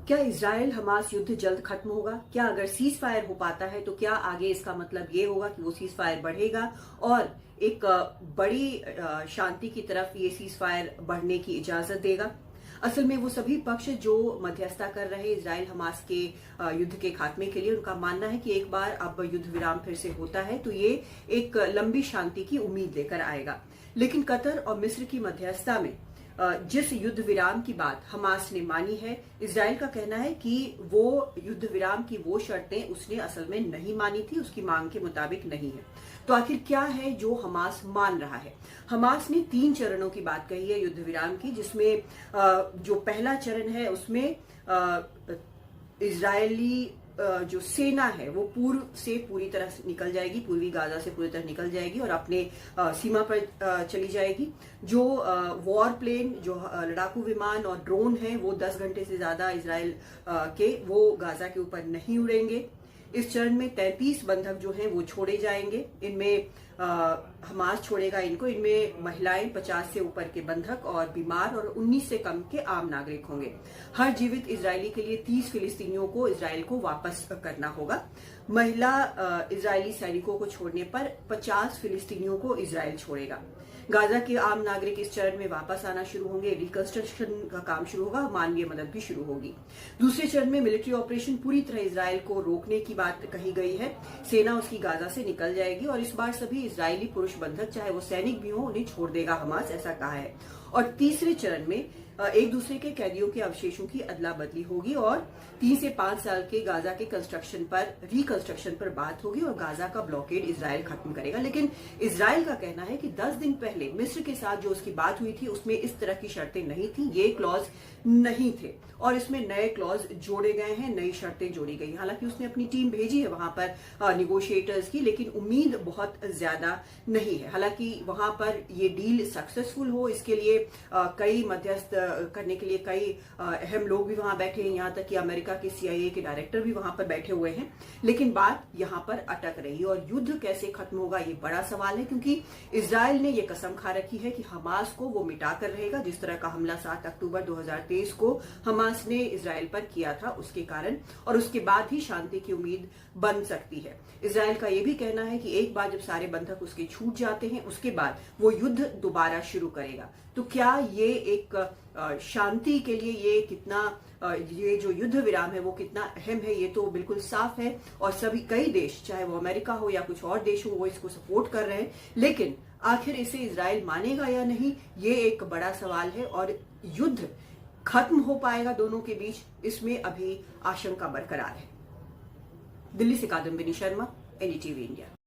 क्या Israel Hamas युद्ध जल्द खत्म होगा? क्या अगर सीज फायर हो पाता है तो क्या आगे इसका मतलब ये होगा कि वो सीज फायर बढ़ेगा और एक बड़ी शांति की तरफ ये सीज फायर बढ़ने की इजाजत देगा? असल में वो सभी पक्ष जो मध्यस्थता कर रहे इजराइल हमास के युद्ध के खात्मे के लिए, उनका मानना है कि एक बार अब युद्ध विराम फिर से होता है तो ये एक लंबी शांति की उम्मीद लेकर आएगा। लेकिन कतर और मिस्र की मध्यस्थता में जिस युद्ध विराम की बात हमास ने मानी है, इजराइल का कहना है कि वो युद्ध विराम की वो शर्तें उसने असल में नहीं मानी थी, उसकी मांग के मुताबिक नहीं है। तो आखिर क्या है जो हमास मान रहा है? हमास ने 3 चरणों की बात कही है युद्ध विराम की, जिसमें जो पहला चरण है उसमें इजरायली जो सेना है वो पूर्व से पूरी तरह निकल जाएगी, पूर्वी गाजा से पूरी तरह निकल जाएगी और अपने सीमा पर चली जाएगी। जो वॉर प्लेन, जो लड़ाकू विमान और ड्रोन है वो 10 घंटे से ज्यादा इजराइल के वो गाजा के ऊपर नहीं उड़ेंगे। इस चरण में 33 बंधक जो हैं वो छोड़े जाएंगे। इनमें हमास छोड़ेगा इनको। इनमें महिलाएं, 50 से ऊपर के बंधक और बीमार और 19 से कम के आम नागरिक होंगे। हर जीवित इजरायली के लिए 30 फिलिस्तीनियों को इजराइल को वापस करना होगा। महिला इजरायली सैनिकों को छोड़ने पर 50 फिलिस्तीनियों को इजराइल छोड़ेगा। गाजा के आम नागरिक इस चरण में वापस आना शुरू होंगे। रिकंस्ट्रक्शन का काम शुरू होगा, मानवीय मदद भी शुरू होगी। दूसरे चरण में मिलिट्री ऑपरेशन, पूरी तरह इजराइल को रोकने की बात कही गई है। सेना उसकी गाजा से निकल जाएगी और इस बार सभी इजरायली पुरुष बंधक, चाहे वो सैनिक भी हो, उन्हें छोड़ देगा हमास, ऐसा कहा है। और तीसरे चरण में एक दूसरे के कैदियों के अवशेषों की अदला बदली होगी और 3 से 5 साल के गाजा के रिकंस्ट्रक्शन पर बात होगी और गाजा का ब्लॉकेड इजराइल खत्म करेगा। लेकिन इजराइल का कहना है कि 10 दिन पहले मिस्र के साथ जो उसकी बात हुई थी उसमें इस तरह की शर्तें नहीं थी, ये क्लॉज नहीं थे और इसमें नए क्लॉज जोड़े गए हैं, नई शर्तें जोड़ी गई। हालांकि उसने अपनी टीम भेजी है वहां पर निगोशिएटर्स की, लेकिन उम्मीद बहुत ज्यादा नहीं है। हालांकि वहां पर ये डील सक्सेसफुल हो, इसके लिए कई मध्यस्थ करने के लिए कई अहम लोग भी वहां बैठे हैं, यहां तक कि अमेरिका के CIA के डायरेक्टर भी वहां पर बैठे हुए हैं। लेकिन बात यहां पर अटक रही और युद्ध कैसे खत्म होगा ये बड़ा सवाल है, क्योंकि इजराइल ने ये कसम खा रखी है कि हमास को वो मिटा कर रहेगा। जिस तरह का हमला 7 अक्टूबर 2023 को हमास ने इजराइल पर किया था उसके कारण, और उसके बाद ही शांति की उम्मीद बन सकती है। इजराइल का यह भी कहना है कि एक बार जब सारे बंधक उसके छूट जाते हैं उसके बाद वो युद्ध दोबारा शुरू करेगा। तो क्या ये एक शांति के लिए ये जो युद्ध विराम है वो कितना अहम है, ये तो बिल्कुल साफ है और सभी कई देश, चाहे वो अमेरिका हो या कुछ और देश हो, वो इसको सपोर्ट कर रहे हैं। लेकिन आखिर इसे इजराइल मानेगा या नहीं, ये एक बड़ा सवाल है और युद्ध खत्म हो पाएगा दोनों के बीच, इसमें अभी आशंका बरकरार है। दिल्ली से कादम्बिनी शर्मा, NDTV इंडिया।